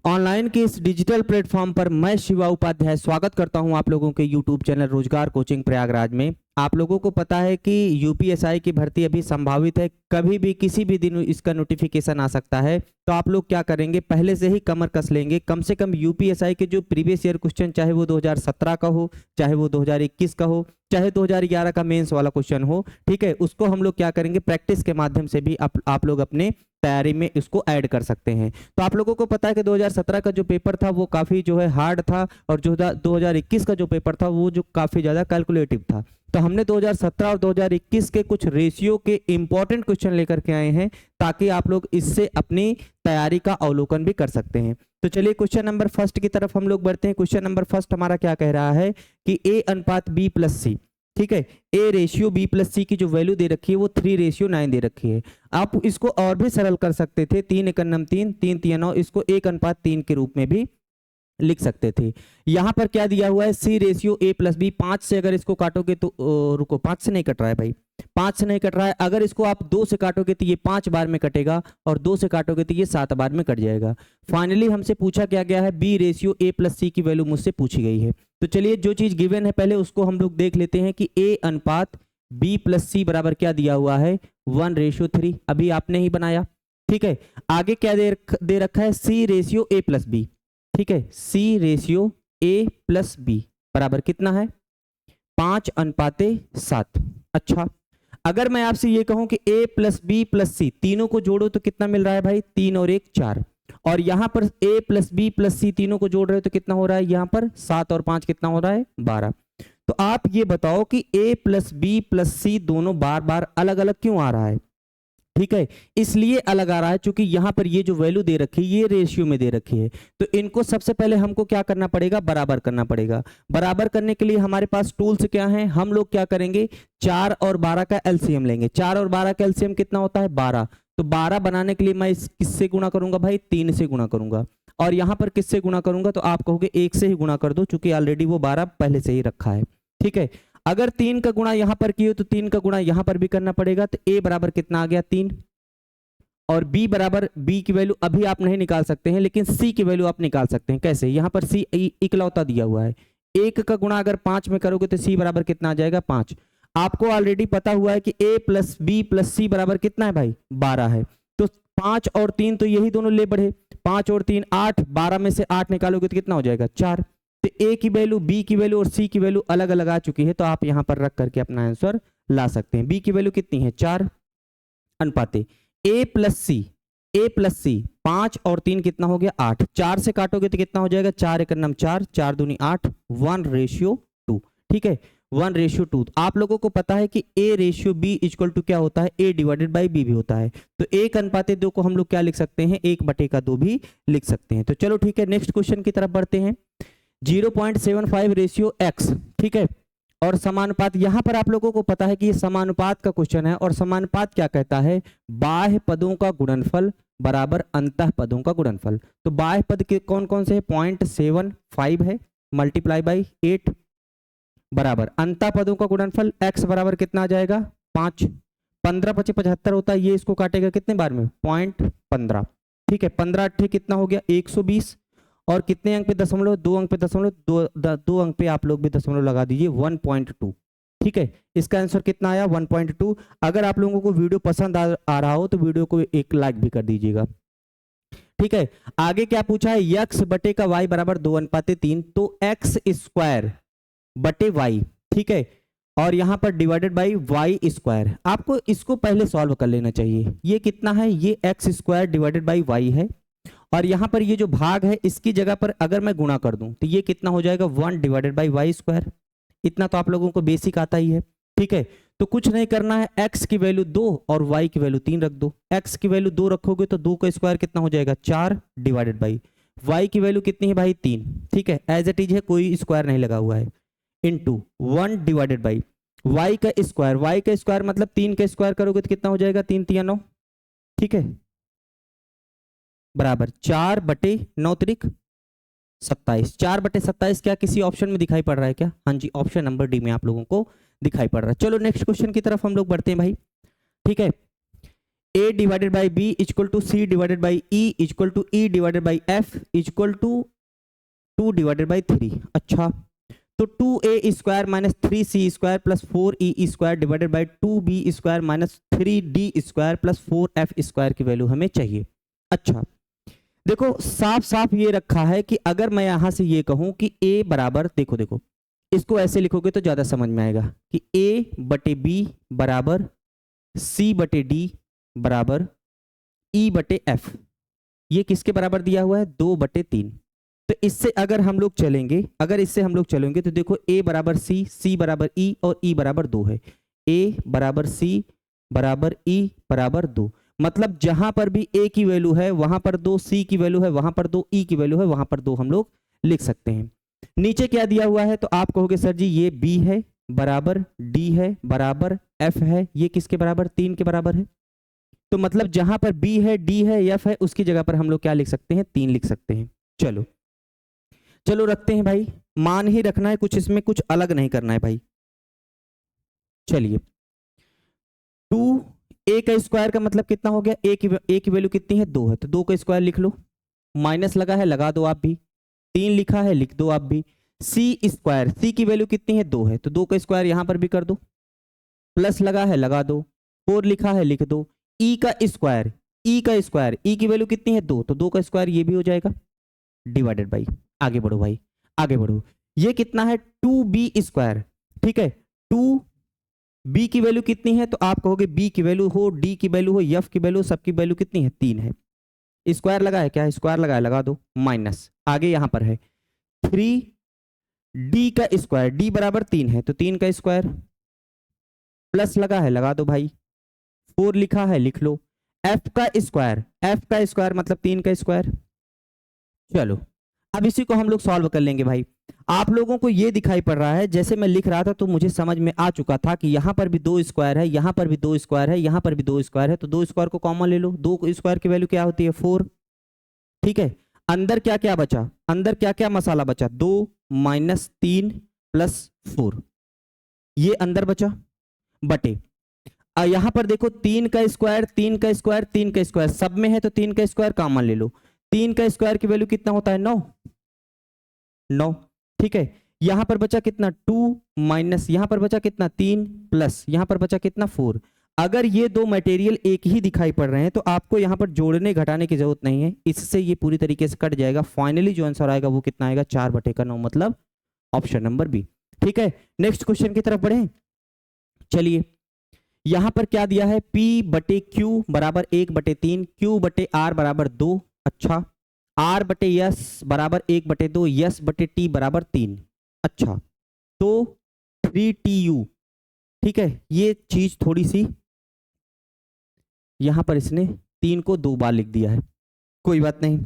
Online के इस digital platform पर मैं शिवा उपाध्याय स्वागत करता हूं आप लोगों के यूट्यूब चैनल रोजगार कोचिंग प्रयागराज में। आप लोगों को पता है कि यूपीएसआई की भर्ती अभी संभावित है, कभी भी किसी भी दिन इसका नोटिफिकेशन आ सकता है। तो आप लोग क्या करेंगे, पहले से ही कमर कस लेंगे। कम से कम यूपीएसआई के जो प्रीवियस ईयर क्वेश्चन, चाहे वो 2017 का हो, चाहे वो 2021 का हो, चाहे 2011 का मेंस वाला क्वेश्चन हो, ठीक है, उसको हम लोग क्या करेंगे, प्रैक्टिस के माध्यम से भी आप लोग अपने तैयारी में इसको ऐड कर सकते हैं। तो आप लोगों को पता है कि 2017 का जो पेपर था वो काफ़ी जो है हार्ड था, और जो 2021 का जो पेपर था वो जो काफ़ी ज़्यादा कैलकुलेटिव था। तो हमने 2017 और 2021 के कुछ रेशियो के इंपॉर्टेंट क्वेश्चन लेकर के आए हैं, ताकि आप लोग इससे अपनी तैयारी का अवलोकन भी कर सकते हैं। तो चलिए क्वेश्चन नंबर फर्स्ट की तरफ हम लोग बढ़ते हैं। क्वेश्चन नंबर फर्स्ट हमारा क्या कह रहा है कि ए अनुपात बी प्लस सी, ठीक है, ए रेशियो बी प्लस सी की जो वैल्यू दे रखी है वो 3:9 दे रखी है। आप इसको और भी सरल कर सकते थे, 3 एकन्नम 3, 3 तिया 9, इसको 1:3 के रूप में भी लिख सकते थे। यहां पर क्या दिया हुआ है, सी रेशियो ए प्लस बी। 5 से अगर इसको काटोगे तो रुको, 5 से नहीं कट रहा है भाई, 5 से नहीं कट रहा है। अगर इसको आप 2 से काटोगे तो ये 5 बार में कटेगा, और 2 से काटोगे तो ये 7 बार में कट जाएगा। फाइनली हमसे पूछा क्या गया है, बी रेशियो ए प्लस सी की वैल्यू मुझसे पूछी गई है। तो चलिए जो चीज गिवन है पहले उसको हम लोग देख लेते हैं कि ए अनुपात बी प्लस सी बराबर क्या दिया हुआ है, 1:3। अभी आपने ही बनाया, ठीक है। आगे क्या दे रखा है, सी रेशियो ए प्लस बी, ठीक है, सी रेशियो ए प्लस बी बराबर कितना है, 5:7। अच्छा, अगर मैं आपसे ये कहूं कि ए प्लस बी प्लस सी तीनों को जोड़ो तो कितना मिल रहा है भाई, 3 और 1 4। और यहां पर ए प्लस बी प्लस सी तीनों को जोड़ रहे हो तो कितना हो रहा है, यहां पर 7 और 5 कितना हो रहा है, 12। तो आप ये बताओ कि ए प्लस बी प्लस सी दोनों बार बार अलग अलग क्यों आ रहा है। ठीक है, इसलिए अलग आ रहा है क्योंकि यहां पर ये जो वैल्यू दे रखी है ये रेशियो में दे रखी है। तो इनको सबसे पहले हमको क्या करना पड़ेगा, बराबर करना पड़ेगा। बराबर करने के लिए हमारे पास टूल्स क्या हैं, हम लोग क्या करेंगे, 4 और 12 का एलसीएम लेंगे। 4 और 12 का एलसीएम कितना होता है, 12। तो 12 बनाने के लिए मैं किससे गुणा करूंगा भाई, 3 से गुणा करूंगा। और यहां पर किससे गुणा करूंगा, तो आप कहोगे 1 से ही गुणा कर दो, चूंकि ऑलरेडी वो 12 पहले से ही रखा है। ठीक है, अगर 3 का गुणा यहां पर किए तो 3 का गुणा यहां पर भी करना पड़ेगा। तो ए बराबर कितना आ गया, 3। और b बराबर, b की वैल्यू अभी आप नहीं निकाल सकते हैं, लेकिन c की वैल्यू आप निकाल सकते हैं। कैसे, यहां पर c इकलौता दिया हुआ है। 1 का गुणा अगर 5 में करोगे तो c बराबर कितना आ जाएगा, 5। आपको ऑलरेडी पता हुआ है कि a प्लस बी प्लस सी बराबर कितना है भाई, 12 है। तो 5 और 3 तो यही दोनों ले बढ़े, 5 और 3 8, 12 में से 8 निकालोगे तो कितना हो जाएगा, 4। तो a की वैल्यू, b की वैल्यू और c की वैल्यू अलग अलग आ चुकी है, तो आप यहां पर रख करके अपना आंसर ला सकते हैं। b की वैल्यू कितनी है, 4 अनुपाते a plus C, A plus C, 5 और 3 कितना हो गया, 8। 4 से काटोगे तो कितना हो जाएगा, 4 एकन्नम 4, 4 दूनी 8, 1:2। ठीक है, 1:2। आप लोगों को पता है कि A ratio B equal to क्या होता है, ए डिवाइडेड बाई बी भी होता है। तो 1:2 को हम लोग क्या लिख सकते हैं, 1/2 भी लिख सकते हैं। तो चलो ठीक है, नेक्स्ट क्वेश्चन की तरफ बढ़ते हैं। 0.75 रेशियो एक्स, ठीक है, और समानुपात। यहां पर आप लोगों को पता है कि ये समानुपात का क्वेश्चन है, और समानुपात क्या कहता है, बाह्य पदों का गुणनफल बराबर अंतः पदों का गुणनफल। तो बाह्य पद के कौन कौन से हैं, 0.75 है मल्टीप्लाई बाई 8 बराबर अंतः पदों का गुणनफल x बराबर कितना आ जाएगा, 5। 15 × 5 = 75 होता है, ये इसको काटेगा कितने बार में, 0.15। ठीक है, 15 8 कितना हो गया, 120। और कितने अंक पे दशमलव, 2 अंक पे दशमलव, 2 अंक पे आप लोग भी दशमलव लगा दीजिए, 1.2। ठीक है, इसका आंसर कितना आया, 1.2। अगर आप लोगों को वीडियो पसंद आ रहा हो तो वीडियो को एक लाइक भी कर दीजिएगा। ठीक है, आगे क्या पूछा है, x बटे का y बराबर 2:3। तो x स्क्वायर बटे y, ठीक है, और यहां पर डिवाइडेड बाई वाई स्क्वायर। आपको इसको पहले सॉल्व कर लेना चाहिए। ये कितना है, ये X square divided by Y है, और यहां पर ये जो भाग है इसकी जगह पर अगर मैं गुणा कर दूं तो ये कितना हो जाएगा, 1/y²। इतना तो आप लोगों को बेसिक आता ही है। ठीक है, तो कुछ नहीं करना है, x की वैल्यू 2 और y की वैल्यू 3 रख दो। x की वैल्यू 2 रखोगे तो 2 का स्क्वायर कितना हो जाएगा, 4 डिवाइडेड बाई y की वैल्यू कितनी है भाई, 3। ठीक है, एज इट इज है, कोई स्क्वायर नहीं लगा हुआ है, इनटू 1 डिवाइडेड बाई y का स्क्वायर। y का स्क्वायर मतलब 3 का स्क्वायर करोगे तो कितना हो जाएगा, 3 तिया 9। ठीक है, बराबर 4/9 त्रिक 27। 4/27 क्या किसी ऑप्शन में दिखाई पड़ रहा है क्या, हाँ जी, ऑप्शन नंबर डी में आप लोगों को दिखाई पड़ रहा है। चलो नेक्स्ट क्वेश्चन की तरफ हम लोग बढ़ते हैं भाई। ठीक है, A divided by B equal to C divided by E equal to E divided by F equal to 2 divided by 3। अच्छा, तो 2a square minus 3c square plus 4e square divided by 2b square minus 3d square plus 4f square की value हमें चाहिए। अच्छा, देखो साफ साफ ये रखा है कि अगर मैं यहां से ये कहूं कि a बराबर, देखो देखो इसको ऐसे लिखोगे तो ज्यादा समझ में आएगा कि a बटे b बराबर c बटे d बराबर e बटे f। ये किसके बराबर दिया हुआ है? 2/3। तो इससे अगर हम लोग चलेंगे, अगर इससे हम लोग चलेंगे तो देखो a बराबर c, c बराबर e और e बराबर 2 है। a बराबर c बराबर e बराबर 2, मतलब जहां पर भी a की वैल्यू है वहां पर 2, c की वैल्यू है वहां पर 2, e की वैल्यू है वहां पर 2 हम लोग लिख सकते हैं। नीचे क्या दिया हुआ है? तो आप कहोगे सर जी ये b है बराबर d है बराबर f है, ये किसके बराबर? 3 के बराबर है। तो मतलब जहां पर b है, d है, f है, उसकी जगह पर हम लोग क्या लिख सकते हैं? 3 लिख सकते हैं। चलो चलो रखते हैं भाई, मान ही रखना है, कुछ इसमें कुछ अलग नहीं करना है भाई। चलिए 2a का स्क्वायर का मतलब कितना हो गया? a की वैल्यू कितनी है? 2 है, तो 2 का स्क्वायर लिख लो। माइनस लगा है, लगा दो आप भी। 3 लिखा है, लिख दो आप भी। c स्क्वायर, c की वैल्यू कितनी है? 2 है, तो 2 का स्क्वायर यहां पर भी कर दो। प्लस लगा है, लगा दो। 4 लिखा है, लिख दो। e का स्क्वायर, e का स्क्वायर, e की वैल्यू कितनी है? 2, तो 2 का स्क्वायर ये भी हो जाएगा डिवाइडेड बाई, आगे बढ़ो भाई आगे बढ़ो। ये कितना है? 2b स्क्वायर, ठीक है। 2b की वैल्यू कितनी है? तो आप कहोगे b की वैल्यू हो, d की वैल्यू हो, f की वैल्यू, सबकी वैल्यू कितनी है? 3 है। स्क्वायर लगा है, क्या स्क्वायर लगा है? लगा दो। माइनस आगे यहां पर है 3d का स्क्वायर, d बराबर 3 है, तो 3 का स्क्वायर। प्लस लगा है, लगा दो भाई। 4 लिखा है, लिख लो। f का स्क्वायर, f का स्क्वायर मतलब 3 का स्क्वायर। चलो अब इसी को हम लोग सॉल्व कर लेंगे भाई। आप लोगों को ये दिखाई पड़ रहा है, जैसे मैं लिख रहा था तो मुझे समझ में आ चुका था कि यहां पर भी 2 स्क्वायर है, यहां पर भी 2 स्क्वायर है, यहां पर भी 2 स्क्वायर है, तो 2 स्क्वायर को कॉमन ले लो। 2 स्क्वायर की वैल्यू क्या होती है? 4, ठीक है। अंदर क्या क्या बचा? अंदर क्या क्या मसाला बचा? 2 माइनस 3 प्लस 4, ये अंदर बचा बटे। यहां पर देखो 3 का स्क्वायर, 3 का स्क्वायर, 3 का स्क्वायर सब में है, तो 3 का स्क्वायर कॉमन ले लो। 3 का स्क्वायर की वैल्यू कितना होता है? 9, 9, ठीक है। यहां पर बचा कितना? 2 माइनस, यहां पर बचा कितना? 3 प्लस, यहां पर बचा कितना? 4। अगर ये दो मटेरियल एक ही दिखाई पड़ रहे हैं तो आपको यहां पर जोड़ने घटाने की जरूरत नहीं है, इससे ये पूरी तरीके से कट जाएगा। फाइनली जो आंसर आएगा वो कितना आएगा? 4/9, मतलब ऑप्शन नंबर बी, ठीक है। नेक्स्ट क्वेश्चन की तरफ बढ़े। चलिए यहां पर क्या दिया है? P बटे Q बराबर 1/3, Q बटे R बराबर 2। अच्छा, R बटे S बराबर 1/2, S बटे T बराबर 3। अच्छा, तो 3TU, ठीक है। ये चीज थोड़ी सी यहां पर इसने 3 को 2 बार लिख दिया है, कोई बात नहीं।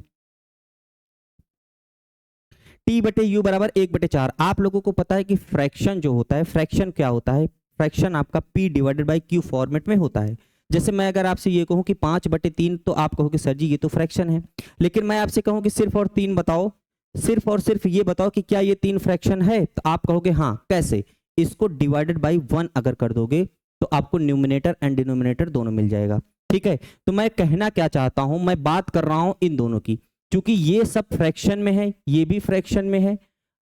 T बटे U बराबर 1/4। आप लोगों को पता है कि फ्रैक्शन जो होता है, फ्रैक्शन क्या होता है? फ्रैक्शन आपका P divided by Q format में होता है। जैसे मैं अगर आपसे ये कहूं कि 5/3, तो आप कहोगे सर जी ये तो फ्रैक्शन है। लेकिन मैं आपसे कहूं कि सिर्फ और 3 बताओ, सिर्फ और सिर्फ ये बताओ कि क्या ये 3 फ्रैक्शन है, तो आप कहोगे हाँ। कैसे? इसको डिवाइडेड बाई 1 अगर कर दोगे तो आपको न्यूमिनेटर एंड डिनोमिनेटर दोनों मिल जाएगा, ठीक है। तो मैं कहना क्या चाहता हूं, मैं बात कर रहा हूं इन दोनों की, क्योंकि ये सब फ्रैक्शन में है, ये भी फ्रैक्शन में है,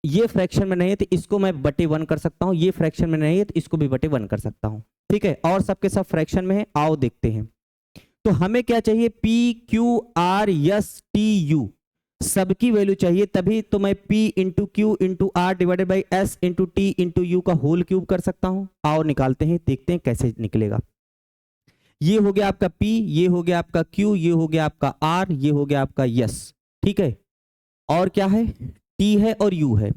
ये फ्रैक्शन में नहीं है तो इसको मैं बटे 1 कर सकता हूं, ये फ्रैक्शन में नहीं है तो इसको भी बटे 1 कर सकता हूं, ठीक है। और सबके सब फ्रैक्शन में है। आओ देखते हैं। तो हमें क्या चाहिए? P Q R S T U सबकी वैल्यू चाहिए, तभी तो मैं P into Q into R divided by S into T into U का होल क्यूब कर सकता हूं। आओ निकालते हैं, देखते हैं कैसे निकलेगा। ये हो गया आपका P, ये हो गया आपका Q, ये हो गया आपका R, ये हो गया आपका S, ठीक है। और क्या है? T है और U है।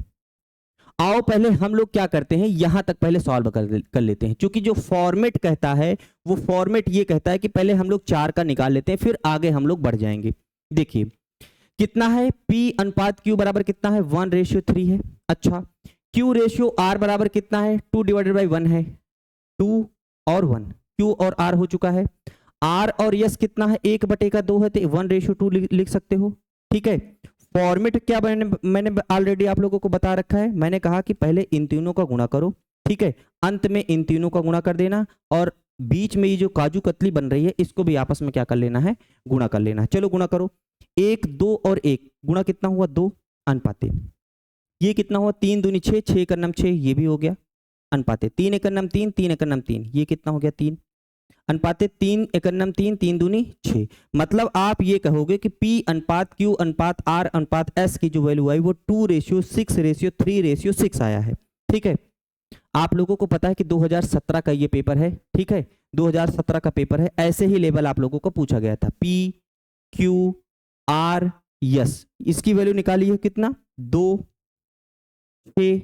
आओ पहले हम लोग क्या करते हैं, यहां तक पहले सॉल्व कर लेते हैं, क्योंकि जो फॉर्मेट कहता है वो फॉर्मेट ये कहता है कि पहले हम लोग 4 का निकाल लेते हैं, फिर आगे हम लोग बढ़ जाएंगे। देखिए कितना है? P अनुपात Q बराबर कितना है? 1:3 है। अच्छा, Q रेशियो R बराबर कितना है? 2/1 है, 2 और 1, Q और R हो चुका है। R और S कितना है? 1/2 है, तो 1:2 लिख सकते हो, ठीक है। फॉर्मेट क्या मैंने ऑलरेडी आप लोगों को बता रखा है। मैंने कहा कि पहले इन तीनों का गुणा करो, ठीक है, अंत में इन तीनों का गुणा कर देना और बीच में ये जो काजू कतली बन रही है इसको भी आपस में क्या कर लेना है, गुणा कर लेना है। चलो गुणा करो, 1 2 और 1 गुणा कितना हुआ 2 अनुपाते, ये कितना हुआ 3 दूनी 6, 6 का नाम 6, ये भी हो गया अनुपाते, 3 एक नाम 3, 3 एक नाम 3, ये कितना हो गया 3 अनुपाते, 3 एक नाम 3, 3 दूनी 6। मतलब आप ये कहोगे कि P अनुपात Q अनुपात R अनुपात S की जो वैल्यू आई वो 2:6:3:6 आया है। ठीक है, आप लोगों को पता है कि 2017 का ये पेपर है। ठीक है, 2017 का पेपर है, ऐसे ही लेवल आप लोगों को पूछा गया था, P Q R S, इसकी वैल्यू निकाली है कितना 2 6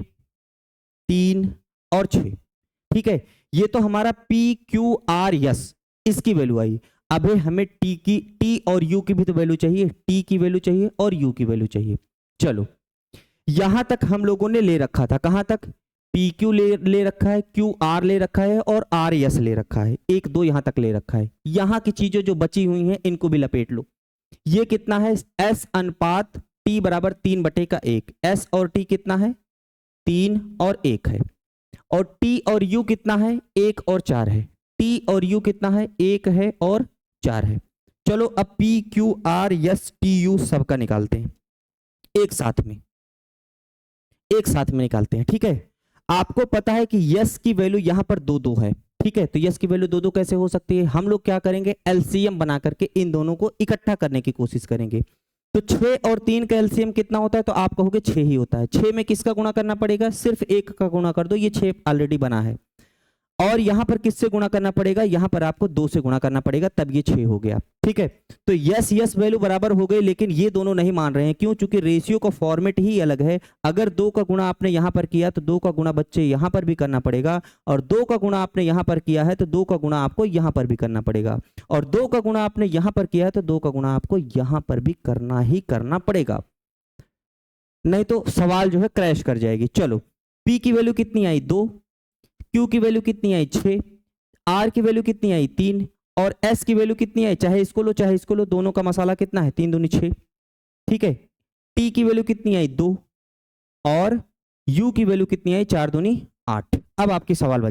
3 और 6। ठीक है, ये तो हमारा P Q R S इसकी वैल्यू आई। अब हमें T और U की भी तो वैल्यू चाहिए, T की वैल्यू चाहिए और U की वैल्यू चाहिए। चलो यहां तक हम लोगों ने ले रखा था, कहां तक PQ ले रखा है, QR ले रखा है और RS ले रखा है, 1 2 यहां तक ले रखा है। यहां की चीजें जो बची हुई हैं इनको भी लपेट लो। ये कितना है S अनुपात T बराबर 3/1, S और T कितना है 3 और 1 है, और T और U कितना है 1 और 4 है, T और U कितना है 1 है और 4 है। चलो अब P Q R S T U सबका निकालते हैं, एक साथ में निकालते हैं। ठीक है, आपको पता है कि यस की वैल्यू यहां पर 2 2 है। ठीक है, तो यस की वैल्यू 2 2 कैसे हो सकती है, हम लोग क्या करेंगे एलसीएम बना करके इन दोनों को इकट्ठा करने की कोशिश करेंगे। तो 6 और 3 का एलसीएम कितना होता है, तो आप कहोगे 6 ही होता है। 6 में किसका गुणा करना पड़ेगा, सिर्फ 1 का गुणा कर दो, ये 6 ऑलरेडी बना है। और यहां पर किससे गुणा करना पड़ेगा, यहां पर आपको 2 से गुणा करना पड़ेगा, तब ये 6 हो गया। ठीक है, तो यस वैल्यू बराबर हो गई, लेकिन ये दोनों नहीं मान रहे हैं, क्यों, चूंकि रेशियो का फॉर्मेट ही अलग है। अगर 2 का गुणा आपने यहां पर किया तो 2 का गुणा बच्चे यहां पर भी करना पड़ेगा, और 2 का गुणा आपने यहां पर किया है तो 2 का गुणा आपको यहां पर भी करना पड़ेगा, और 2 का गुणा आपने यहां पर किया है तो 2 का गुणा आपको यहां पर भी करना ही करना पड़ेगा, नहीं तो सवाल जो है क्रैश कर जाएगी। चलो P की वैल्यू कितनी आई 2, Q की वैल्यू कितनी आई 6, R की वैल्यू कितनी आई 3, और S की वैल्यू कितनी आई, चाहे इसको लो चाहे इसको लो, दोनों का मसाला कितना है 3 दूनी 6। ठीक है, T की वैल्यू कितनी आई 2, और U की वैल्यू कितनी आई 4 दूनी 8। अब आपकी सवाल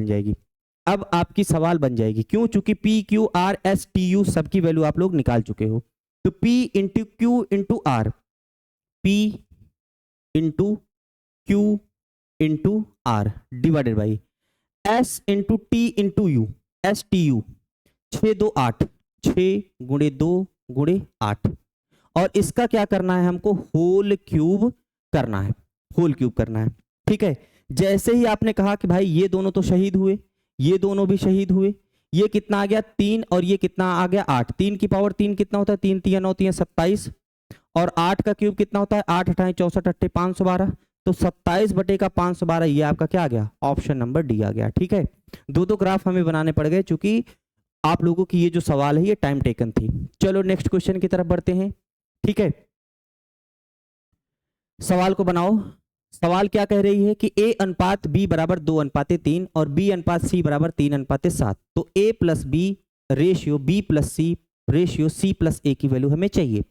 बन जाएगी, क्यों, चूंकि P Q R S T U सबकी वैल्यू आप लोग निकाल चुके हो। तो P into Q into R, P into Q into R divided by S into T into U, S T U, 6 2 8, 6 गुणे 2 गुणे 8, और इसका क्या करना है, हमको होल क्यूब करना है। ठीक है, जैसे ही आपने कहा कि भाई ये दोनों तो शहीद हुए, ये दोनों भी शहीद हुए, ये कितना आ गया 3 और ये कितना आ गया 8, 3 की पावर 3 कितना होता है, 3 3 9 3 27, और 8 का क्यूब कितना होता है 8 8 64 8 512, तो 27/512, ये आपका क्या आ गया, ऑप्शन नंबर डी आ गया। ठीक है, 2 ग्राफ हमें बनाने पड़ गए, चूंकि आप लोगों की ये जो सवाल है ये टाइम टेकन थी। चलो नेक्स्ट क्वेश्चन की तरफ बढ़ते हैं। ठीक है, सवाल को बनाओ। सवाल क्या कह रही है कि A अनुपात B बराबर 2:3 और B अनुपात C बराबर 3:7, तो A plus B ratio B plus C ratio C plus A की वैल्यू हमें चाहिए।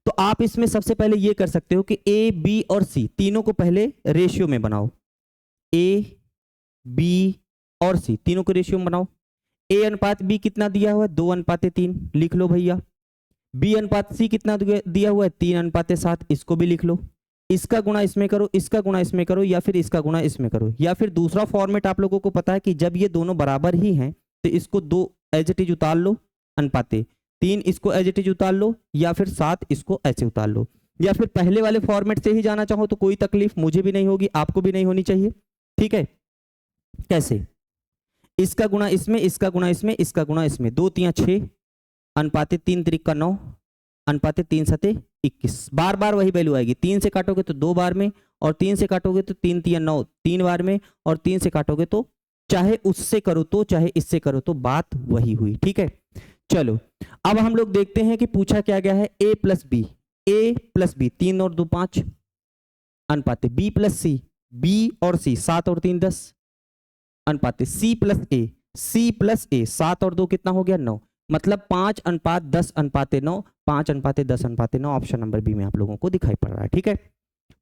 तो आप इसमें सबसे पहले ये कर सकते हो कि A B और C तीनों को पहले रेशियो में बनाओ, A B और C तीनों को रेशियो में बनाओ। A अनुपात B कितना दिया हुआ है 2:3, लिख लो भैया। B अनुपात C कितना दिया हुआ है 3:7, इसको भी लिख लो। इसका गुणा इसमें करो, इसका गुणा इसमें करो, या फिर इसका गुणा इसमें करो, या फिर दूसरा फॉर्मेट आप लोगों को पता है कि जब ये दोनों बराबर ही हैं तो इसको 2 एज इट इज उतार लो, अनुपाते 3 इसको एज इट इज उतार लो, या फिर 7 इसको ऐसे उतार लो, या फिर पहले वाले फॉर्मेट से ही जाना चाहो तो कोई तकलीफ मुझे भी नहीं होगी, आपको भी नहीं होनी चाहिए। ठीक है, कैसे, इसका गुणा इसमें, इसका गुणा इसमें, इसका गुणा इसमें, 2 3 6 अनुपाते 3 3 9 अनुपाते 3 7 21, बार बार वही वैल्यू आएगी। 3 से काटोगे तो 2 बार में, और 3 से काटोगे तो 3 3 9 3 बार में, और 3 से काटोगे तो चाहे उससे करो तो चाहे इससे करो तो बात वही हुई। ठीक है, चलो अब हम लोग देखते हैं कि पूछा क्या गया है, A प्लस बी, 3 और 2 5 अनुपाते B प्लस सी, B और C 7 और 3 10 अनुपाते C प्लस A 7 और 2 कितना हो गया 9, मतलब 5:10:9, 5:10:9, ऑप्शन नंबर बी में आप लोगों को दिखाई पड़ रहा है। ठीक है,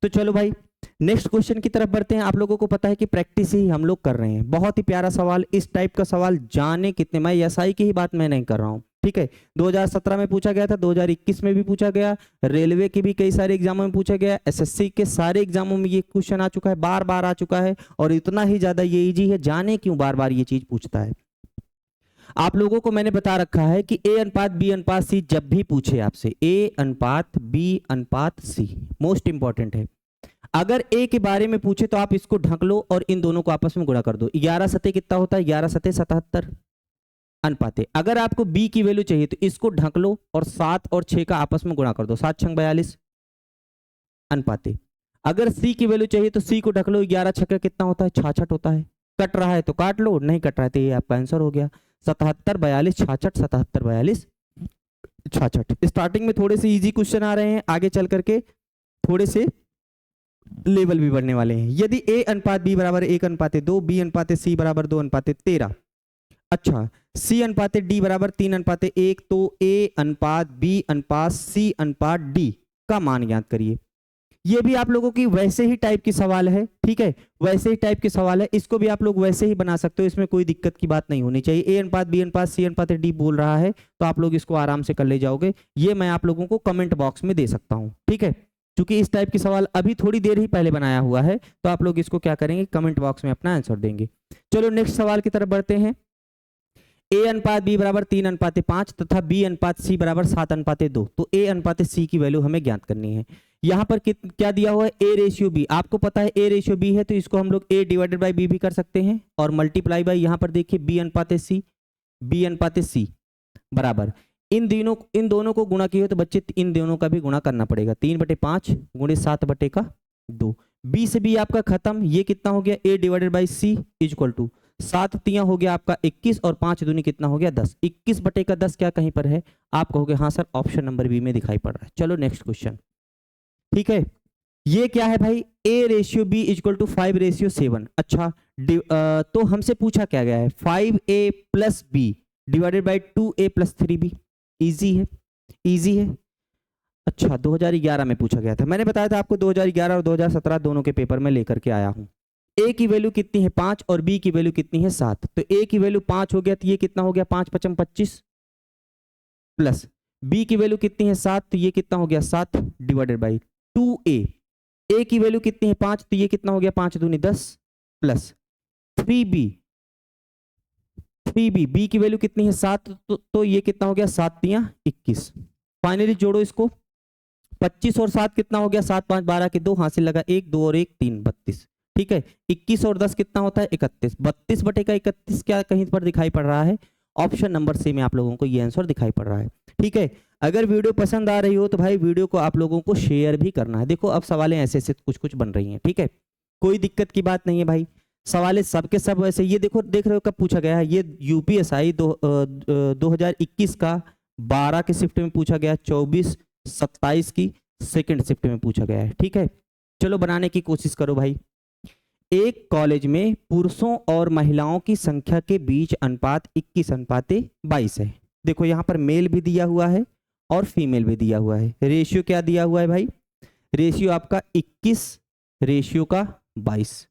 तो चलो भाई नेक्स्ट क्वेश्चन की तरफ बढ़ते हैं। आप लोगों को पता है कि प्रैक्टिस ही हम लोग कर रहे हैं। बहुत ही प्यारा सवाल, इस टाइप का सवाल जाने कितने, मैं एसआई की ही बात मैं नहीं कर रहा हूँ, ठीक है। 2017 में पूछा गया था, 2021 में भी पूछा गया, रेलवे के भी कई सारे एग्जामों में पूछा गया, एसएससी के सारे एग्जामों में ये क्वेश्चन आ चुका है, बार बार आ चुका है, और इतना ही ज्यादा ये इजी है। जाने क्यों बार बार ये चीज पूछता है। आप लोगों को मैंने बता रखा है कि ए अनुपात बी अनुपात सी जब भी पूछे आपसे, ए अनुपात बी अनुपात सी मोस्ट इंपॉर्टेंट है। अगर ए के बारे में पूछे तो आप इसको ढक लो और इन दोनों को आपस में गुणा कर दो। 11 सते कितना होता है, 11 सते 77 अनुपाते। अगर आपको बी की वैल्यू चाहिए तो इसको ढक लो और 7 और 6 का आपस में गुणा कर दो, 7 6 42 अनुपाते। अगर सी की वैल्यू चाहिए तो सी को ढक लो, 11 6 कितना होता है, 66 होता है। कट रहा है तो काट लो, नहीं कट रहा है तो ये आपका आंसर हो गया 77 42 66, 77 42 66। स्टार्टिंग में थोड़े से इजी क्वेश्चन आ रहे हैं, आगे चल करके थोड़े से लेवल भी बढ़ने वाले हैं। यदि ए अनुपात बी बराबर 1 अनुपात 2, बी अनुपात सी बराबर 2 अनुपात 13, अच्छा सी अनुपात डी बराबर 3 अनुपात 1, तो ए अनुपात बी अनुपात सी अनुपात डी का मान ज्ञात करिए। ये भी आप लोगों की वैसे ही टाइप की सवाल है, ठीक है, वैसे ही टाइप के सवाल है। इसको भी आप लोग वैसे ही बना सकते हो, इसमें कोई दिक्कत की बात नहीं होनी चाहिए। ए अनुपात बी अनुपात सी अनुपात डी बोल रहा है तो आप लोग इसको आराम से कर ले जाओगे। ये मैं आप लोगों को कमेंट बॉक्स में दे सकता हूं, ठीक है। क्योंकि इस टाइप की सवाल अभी थोड़ी देर ही पहले बनाया हुआ है, तो आप लोग इसको क्या करेंगे, कमेंट बॉक्स में अपना आंसर देंगे। चलो नेक्स्ट सवाल की तरफ बढ़ते हैं। ए अनुपात बी बराबर 3 अनुपात 5 तथा बी अनुपात सी बराबर 7 अनुपात 2, तो ए अनुपात सी की वैल्यू हमें ज्ञात करनी है। यहाँ पर क्या दिया हुआ है, ए रेशियो बी। आपको पता है ए रेशियो बी है तो इसको हम लोग ए डिवाइडेड बाई बी भी कर सकते हैं, और मल्टीप्लाई बाई यहाँ पर देखिए बी अनुपात सी, बी अनुपात सी बराबर इन दोनों को गुणा किए तो बच्चे इन दोनों का भी गुणा करना पड़ेगा। 3/5 गुणे 7/2। बी से बी आपका खत्म, ये कितना हो गया, A divided by C equal to 7 तियां हो गया आपका 21 और 5 दूनी कितना हो गया 10। 21/10 क्या कहीं पर है, आप कहोगे हाँ सर ऑप्शन नंबर बी में दिखाई पड़ रहा है। चलो नेक्स्ट क्वेश्चन, ठीक है। ये क्या है भाई, A ratio B equal to 5 ratio 7। अच्छा तो हमसे पूछा क्या गया है, 5a plus B divided by 2a plus 3b। Easy है, इजी है। अच्छा 2011 में पूछा गया था, मैंने बताया था आपको 2011 और 2017 दोनों के पेपर में लेकर के आया हूं। ए की वैल्यू कितनी है 5 और बी की वैल्यू कितनी है 7, तो ए की वैल्यू 5 हो गया तो ये कितना हो गया 5 5 25 प्लस बी की वैल्यू कितनी है 7, तो ये कितना हो गया 7 डिवाइडेड बाई 2a। ए की वैल्यू कितनी है 5, तो ये कितना हो गया 5 दूनी 10 प्लस 3b, बी की वैल्यू कितनी है 7, तो ये कितना हो गया 7 तियां 21। फाइनली जोड़ो इसको, 25 और 7 कितना हो गया 7 5 12 के 2 हासिल लगा 1 2 और 1 3 32, ठीक है। 21 और 10 कितना होता है 31, 32/31 क्या कहीं पर दिखाई पड़ रहा है, ऑप्शन नंबर सी में आप लोगों को ये आंसर दिखाई पड़ रहा है, ठीक है। अगर वीडियो पसंद आ रही हो तो भाई वीडियो को आप लोगों को शेयर भी करना है। देखो अब सवालें ऐसे ऐसे कुछ कुछ बन रही हैं, ठीक है, कोई दिक्कत की बात नहीं है भाई, सवालें सबके सब वैसे। ये देखो देख रहे हो कब पूछा गया है, ये यूपीएसआई 2021 का 12 के शिफ्ट में पूछा गया, 24 27 की सेकंड शिफ्ट में पूछा गया है, ठीक है। चलो बनाने की कोशिश करो भाई। एक कॉलेज में पुरुषों और महिलाओं की संख्या के बीच अनुपात 21/22 है। देखो यहाँ पर मेल भी दिया हुआ है और फीमेल भी दिया हुआ है। रेशियो क्या दिया हुआ है भाई, रेशियो आपका 21 रेशियो का 22,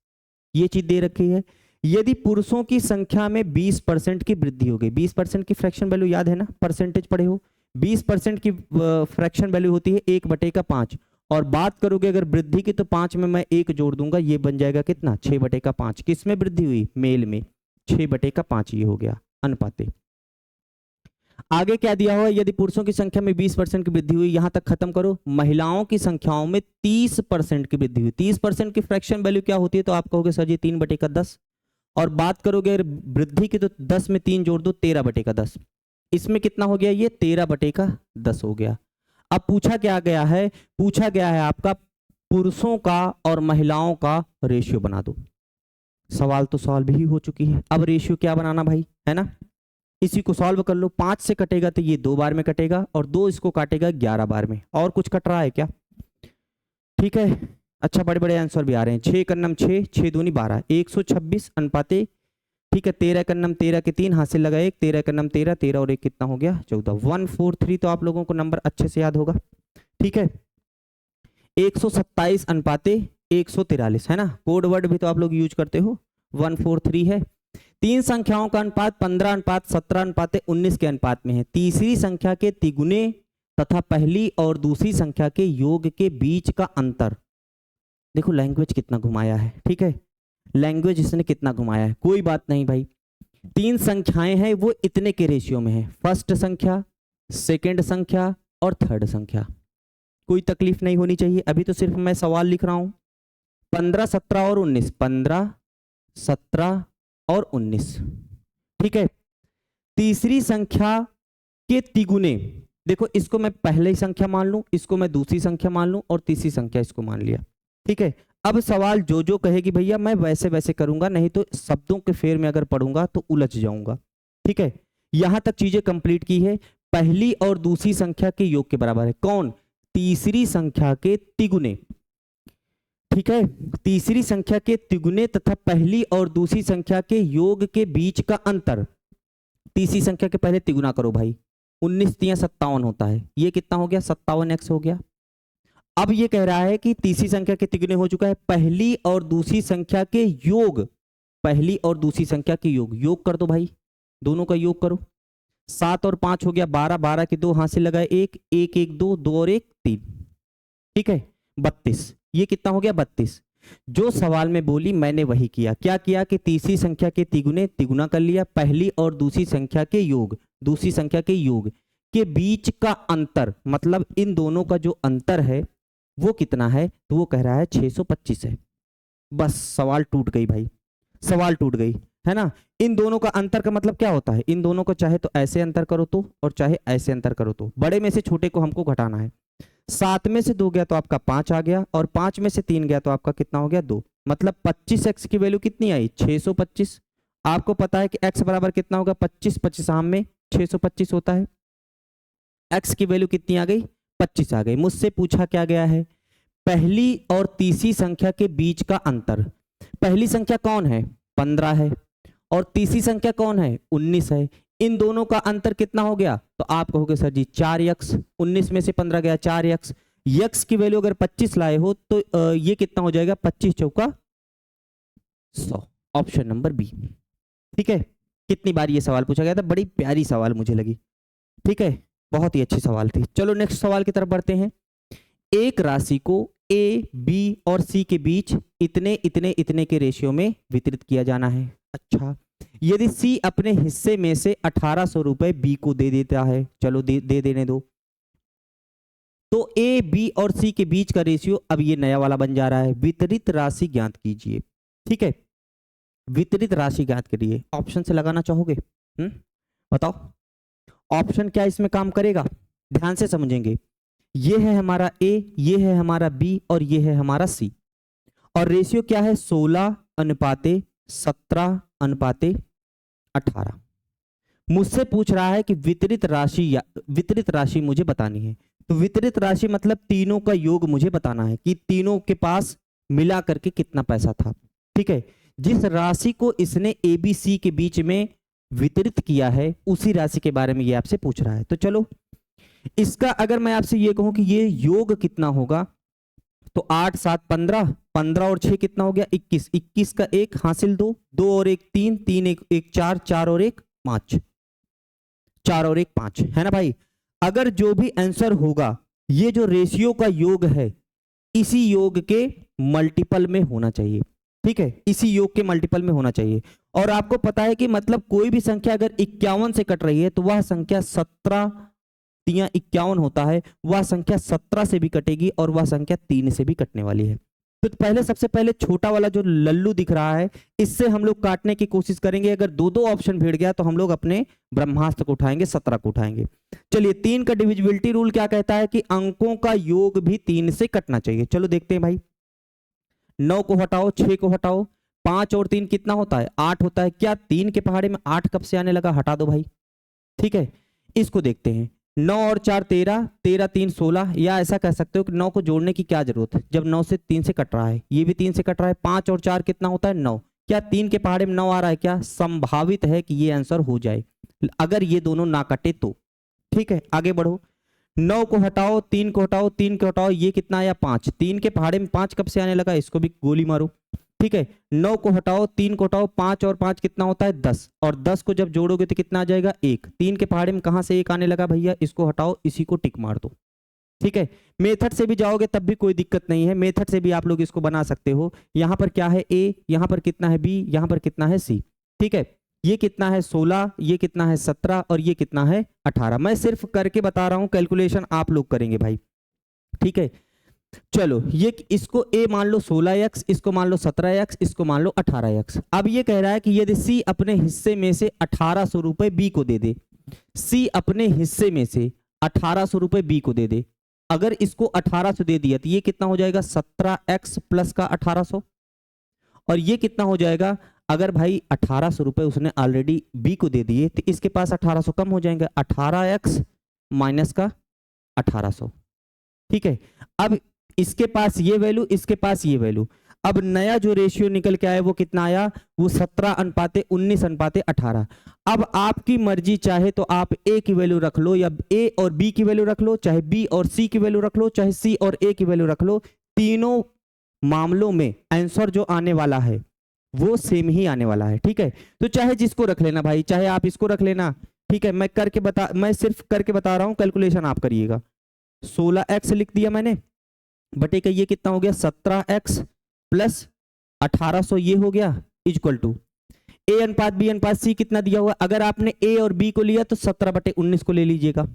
ये चीज दे रखी है। यदि पुरुषों की संख्या में 20% की वृद्धि हो गई, 20% की फ्रैक्शन वैल्यू याद है ना, परसेंटेज पढ़े हो, 20% की फ्रैक्शन वैल्यू होती है 1/5, और बात करोगे अगर वृद्धि की तो 5 में मैं 1 जोड़ दूंगा, ये बन जाएगा कितना 6/5। किसमें वृद्धि हुई, मेल में, 6/5 ये हो गया अनुपाते। आगे क्या दिया हुआ है, यदि पुरुषों की संख्या में 20% की वृद्धि हुई, यहां तक खत्म करो। महिलाओं की संख्याओं में 30% की वृद्धि हुई, 30% की फ्रैक्शन वैल्यू क्या होती है, तो आप कहोगे सर जी 3/10, और बात करोगे अगर वृद्धि की तो 10 में 3 जोड़ दो 13/10, इसमें कितना हो गया, ये 13/10 हो गया। अब पूछा क्या गया है, पूछा गया है आपका पुरुषों का और महिलाओं का रेशियो बना दो। सवाल तो सॉल्व भी हो चुकी है, अब रेशियो क्या बनाना भाई, है ना, इसी को सॉल्व कर लो। 5 से कटेगा तो ये 2 बार में कटेगा, और 2 इसको काटेगा 11 बार में। और कुछ कट रहा है क्या, ठीक है। अच्छा बड़े बड़े आंसर भी आ रहे हैं। 6 कन्नम 6, 6 दूनी 12, 126 अनुपाते, ठीक है। 13 कन्नम 13 के 3 हासिल लगा 1, 13 कन्नम 13, 13 और 1 कितना हो गया 14, 143। तो आप लोगों को नंबर अच्छे से याद होगा, ठीक है। 127 अनुपाते 143 है ना, कोड वर्ड भी तो आप लोग यूज करते हो, 143 है। तीन संख्याओं का अनुपात 15 अनुपात 17 अनुपात 19 के अनुपात में है। तीसरी संख्या के तिगुने तथा पहली और दूसरी संख्या के योग के बीच का अंतर। देखो लैंग्वेज कितना घुमाया है, ठीक है, लैंग्वेज इसने कितना घुमाया है, कोई बात नहीं भाई। तीन संख्याएं हैं वो इतने के रेशियो में है, फर्स्ट संख्या, सेकंड संख्या और थर्ड संख्या। कोई तकलीफ नहीं होनी चाहिए, अभी तो सिर्फ मैं सवाल लिख रहा हूं। 15 17 और 19, 15 17 और 19, ठीक है। तीसरी संख्या के तिगुने, देखो इसको मैं पहली संख्या मान लूं, इसको मैं दूसरी संख्या मान लूं और तीसरी संख्या इसको मान लिया, ठीक है। अब सवाल जो जो कहेगी भैया मैं वैसे वैसे करूंगा, नहीं तो शब्दों के फेर में अगर पढ़ूंगा तो उलझ जाऊंगा, ठीक है। यहां तक चीजें कंप्लीट की है। पहली और दूसरी संख्या के योग के बराबर है कौन? तीसरी संख्या के तिगुने, ठीक है। तीसरी संख्या के तिगुने तथा पहली और दूसरी संख्या के योग के बीच का अंतर। तीसरी संख्या के पहले तिगुना करो भाई, 19 तिया 57 होता है, ये कितना हो गया 57x हो गया। अब ये कह रहा है कि तीसरी संख्या के तिगुने हो चुका है, पहली और दूसरी संख्या के योग, पहली और दूसरी संख्या के योग कर दो भाई, दोनों का योग करो। 7 और 5 हो गया 12, 12 के 2 हाथ से लगाए 1, 1 1 2, 2 और 1 3, ठीक है 32। ये कितना हो गया 32। जो सवाल में बोली मैंने वही किया। क्या किया कि तीसरी संख्या के तिगुने तिगुना कर लिया, पहली और दूसरी संख्या के योग, दूसरी संख्या के योग के बीच का अंतर, मतलब इन दोनों का जो अंतर है वो कितना है, तो वो कह रहा है 625 है। बस सवाल टूट गई भाई, सवाल टूट गई, है ना। इन दोनों का अंतर का मतलब क्या होता है, इन दोनों को चाहे तो ऐसे अंतर करो तो, और चाहे ऐसे अंतर करो तो, बड़े में से छोटे को हमको घटाना है। 7 में से 2 गया तो आपका 5 आ गया, और 5 में से 3 गया तो आपका कितना हो गया 2, मतलब 25x की वैल्यू कितनी आई 625। आपको पता है कि x बराबर कितना होगा 25, 25 आम में 625 होता है। x की वैल्यू कितनी आ गई 25 आ गई। मुझसे पूछा क्या गया है, पहली और तीसरी संख्या के बीच का अंतर। पहली संख्या कौन है 15 है, और तीसरी संख्या कौन है 19 है। इन दोनों का अंतर कितना हो गया, तो आप कहोगे सर जी 4x, 19 में से 15 गया 4x, x की वैल्यू अगर 25 लाए हो तो ये कितना हो जाएगा 25 चौका 100, ऑप्शन नंबर बी, ठीक है। कितनी बार ये सवाल पूछा गया था, बड़ी प्यारी सवाल मुझे लगी, ठीक है, बहुत ही अच्छी सवाल थी। चलो नेक्स्ट सवाल की तरफ बढ़ते हैं। एक राशि को ए, बी और सी के बीच इतने इतने इतने के रेशियो में वितरित किया जाना है। अच्छा, यदि सी अपने हिस्से में से 1800 रुपए बी को दे देता है, चलो दे देने दो, तो ए, बी और सी के बीच का रेशियो अब ये नया वाला बन जा रहा है। वितरित राशि ज्ञात कीजिए, ठीक है, वितरित राशि ज्ञात करिए। ऑप्शन से लगाना चाहोगे? बताओ ऑप्शन क्या इसमें काम करेगा, ध्यान से समझेंगे। ये है हमारा ए, ये है हमारा बी और ये है हमारा सी, और रेशियो क्या है 16 अनुपाते 17 अनुपाते 18। मुझसे पूछ रहा है कि वितरित राशि या वितरित राशि मुझे बतानी है। तो वितरित राशि मतलब तीनों का योग मुझे बताना है कि तीनों के पास मिला करके कितना पैसा था, ठीक है। जिस राशि को इसने ए बी सी के बीच में वितरित किया है उसी राशि के बारे में ये आपसे पूछ रहा है। तो चलो इसका अगर मैं आपसे ये कहूं कि ये योग कितना होगा, तो 8 7 15, 15 और 6 कितना हो गया 21, 21 का 1 हासिल 2, 2 और 1 3, 3 1 4, 4 और 1 5, 4 और 1 5, है ना भाई। अगर जो भी आंसर होगा ये जो रेशियो का योग है इसी योग के मल्टीपल में होना चाहिए, ठीक है, इसी योग के मल्टीपल में होना चाहिए। और आपको पता है कि मतलब कोई भी संख्या अगर 51 से कट रही है तो वह संख्या 17 तिया 51 होता है, वह संख्या 17 से भी कटेगी और वह संख्या 3 से भी कटने वाली है। तो पहले सबसे पहले छोटा वाला जो लल्लू दिख रहा है इससे हम लोग काटने की कोशिश करेंगे। अगर दो दो ऑप्शन भिड़ गया तो हम लोग अपने ब्रह्मास्त्र को उठाएंगे, 17 को उठाएंगे। चलिए 3 का डिविजिबिलिटी रूल क्या कहता है कि अंकों का योग भी 3 से कटना चाहिए। चलो देखते हैं भाई, 9 को हटाओ, 6 को हटाओ, 5 और 3 कितना होता है 8 होता है। क्या 3 के पहाड़े में 8 कब से आने लगा, हटा दो भाई, ठीक है। इसको देखते हैं, 9 और 4 13, 13 3 16, या ऐसा कह सकते हो कि 9 को जोड़ने की क्या जरूरत है जब 9 से 3 से कट रहा है, ये भी 3 से कट रहा है। 5 और 4 कितना होता है 9, क्या 3 के पहाड़े में 9 आ रहा है, क्या संभावित है कि ये आंसर हो जाए अगर ये दोनों ना कटे तो, ठीक है। आगे बढ़ो, 9 को हटाओ, 3 को हटाओ, 3 को हटाओ, ये कितना आया 5। 3 के पहाड़े में 5 कब से आने लगा, इसको भी गोली मारो। ठीक है, 9 को हटाओ, 3 को हटाओ, 5 और 5 कितना होता है 10, और 10 को जब जोड़ोगे तो कितना आ जाएगा 1। 3 के पहाड़े में कहां से 1 आने लगा भैया, इसको हटाओ, इसी को टिक मार दो। ठीक है, मेथड से भी जाओगे तब भी कोई दिक्कत नहीं है, मेथड से भी आप लोग इसको बना सकते हो। यहां पर क्या है a, यहां पर कितना है b, यहां पर कितना है c। ठीक है, ये कितना है 16, ये कितना है 17 और ये कितना है 18। मैं सिर्फ करके बता रहा हूं, कैलकुलेशन आप लोग करेंगे भाई। ठीक है, चलो ये इसको a मान लो 16x, इसको मान लो 17x, इसको मान लो 18x। अब ये कह रहा है कि यदि c अपने हिस्से में से 1800 रुपए b को दे दे, c अपने हिस्से में से 1800 रुपए b को दे दे, अगर इसको 1800 दे दिया तो ये कितना हो जाएगा 17x प्लस का 1800, और ये कितना हो जाएगा, अगर भाई 1800 रुपए उसने ऑलरेडी b को दे दिए तो इसके पास 1800 कम हो जाएंगे, 18x माइनस का 1800। ठीक है, अब इसके पास ये वैल्यू, इसके पास ये वैल्यू, अब नया जो रेशियो निकल के आया वो कितना आया, वो 17:19:18। अब आपकी मर्जी, चाहे तो आप a की वैल्यू रख लो या a और b की वैल्यू रख लो, चाहे b और c की वैल्यू रख लो, चाहे c और a की वैल्यू रख लो, तीनों मामलों में आंसर जो आने वाला है वो सेम ही आने वाला है। ठीक है, तो चाहे जिसको रख लेना भाई, चाहे आप इसको रख लेना। ठीक है, मैं सिर्फ करके बता रहा हूं, कैलकुलेशन आप करिएगा। 16x लिख दिया मैंने, बटे का ये कितना हो गया 17x प्लस 1800, ये हो गया इक्वल टू a अनुपात b अनुपात c कितना दिया हुआ। अगर आपने a और b को लिया तो 17/19 को ले लीजिएगा,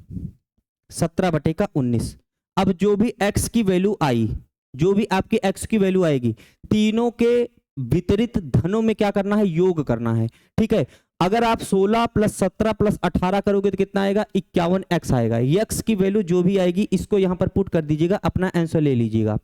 17/19। अब जो भी x की वैल्यू आई, जो भी आपकी x की वैल्यू आएगी, तीनों के वितरित धनों में क्या करना है, योग करना है। ठीक है, अगर आप 16 प्लस 17 प्लस 18 करोगे तो कितना आएगा 51x आएगा। x की वैल्यू जो भी आएगी इसको यहां पर पुट कर दीजिएगा, अपना आंसर ले लीजिएगा।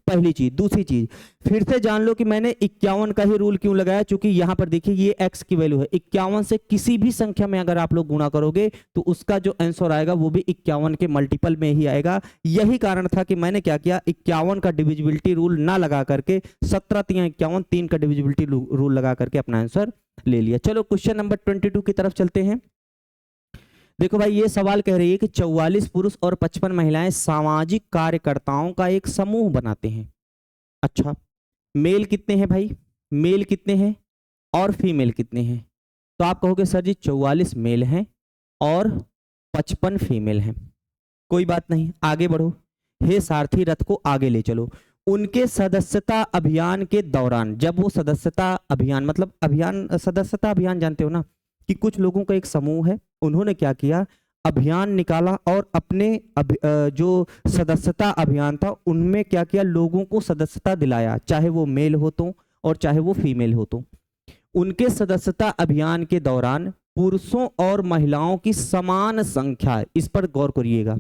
पहली चीज। दूसरी चीज, फिर से जान लो कि मैंने 51 का ही रूल क्यों लगाया, क्योंकि यहां पर देखिए ये x की वैल्यू है, 51 से किसी भी संख्या में अगर आप लोग गुणा करोगे तो उसका जो आंसर आएगा वो भी 51 के मल्टीपल में ही आएगा। यही कारण था कि मैंने क्या किया, 51 का डिविजिबिलिटी रूल ना लगा करके 17 3 51 3 का डिविजिबिलिटी रूल लगा करके अपना आंसर ले लिया। चलो क्वेश्चन नंबर 22 की तरफ चलते हैं। देखो भाई, ये सवाल कह रही है कि 44 पुरुष और 55 महिलाएं सामाजिक कार्यकर्ताओं का एक समूह बनाते हैं। अच्छा, मेल कितने हैं भाई, मेल कितने हैं और फीमेल कितने हैं? तो आप कहोगे सर जी 44 मेल हैं और 55 फीमेल हैं। कोई बात नहीं, आगे बढ़ो। हे सारथी रथ को आगे ले चलो। उनके सदस्यता अभियान के दौरान, जब वो सदस्यता अभियान मतलब अभियान, सदस्यता अभियान जानते हो ना, कि कुछ लोगों का एक समूह है, उन्होंने क्या किया, अभियान निकाला और अपने जो सदस्यता अभियान था उनमें क्या किया, लोगों को सदस्यता दिलाया, चाहे वो मेल हो तो और चाहे वो फीमेल हो तो। उनके सदस्यता अभियान के दौरान पुरुषों और महिलाओं की समान संख्या, इस पर गौर करिएगा,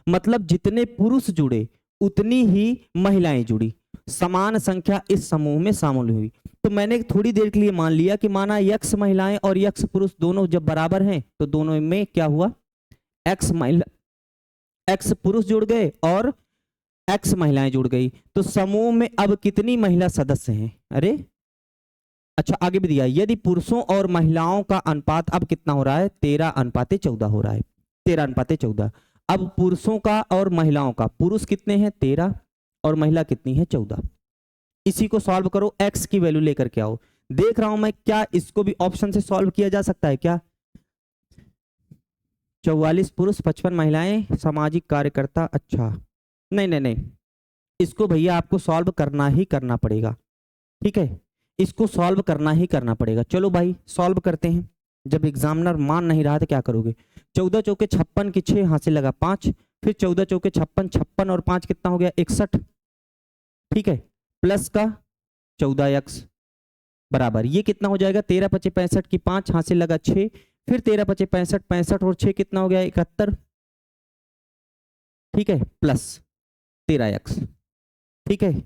मतलब जितने पुरुष जुड़े उतनी ही महिलाएं जुड़ी, समान संख्या इस समूह में शामिल हुई। तो मैंने थोड़ी देर के लिए मान लिया कि माना यक्स महिलाएं और यक्स पुरुष दोनों जब बराबर हैं तो दोनों में क्या हुआ, एक्स पुरुष जुड़ गए और एक्स महिलाएं जुड़ गई। तो समूह में अब कितनी महिला सदस्य हैं? अरे अच्छा, आगे भी दिया, यदि पुरुषों और महिलाओं का अनुपात अब कितना हो रहा है, 13:14 हो रहा है, 13:14। अब पुरुषों का और महिलाओं का, पुरुष कितने हैं 13 और महिला कितनी है 14। इसी को सॉल्व करो, x की वैल्यू लेकर के आओ। देख रहा हूं मैं, क्या इसको भी ऑप्शन से सॉल्व किया जा सकता है क्या? 44 पुरुष 55 महिलाएं सामाजिक कार्यकर्ता। अच्छा नहीं नहीं नहीं, इसको भैया आपको सॉल्व करना ही करना पड़ेगा। ठीक है, इसको सॉल्व करना ही करना पड़ेगा। चलो भाई सॉल्व करते हैं। जब एग्जामिनर मान नहीं रहा तो क्या करोगे, 14 चौके 56 की 6 हाथ से लगा 5, फिर 14 चौके 56, 56 और 5 कितना हो गया 61। ठीक है, प्लस का 14x बराबर ये कितना हो जाएगा, 13 पचे 65 की 5 हाथ से लगा 6, फिर 13 पचे 65, 65 और 6 कितना हो गया 71। ठीक है, प्लस 13x। ठीक है,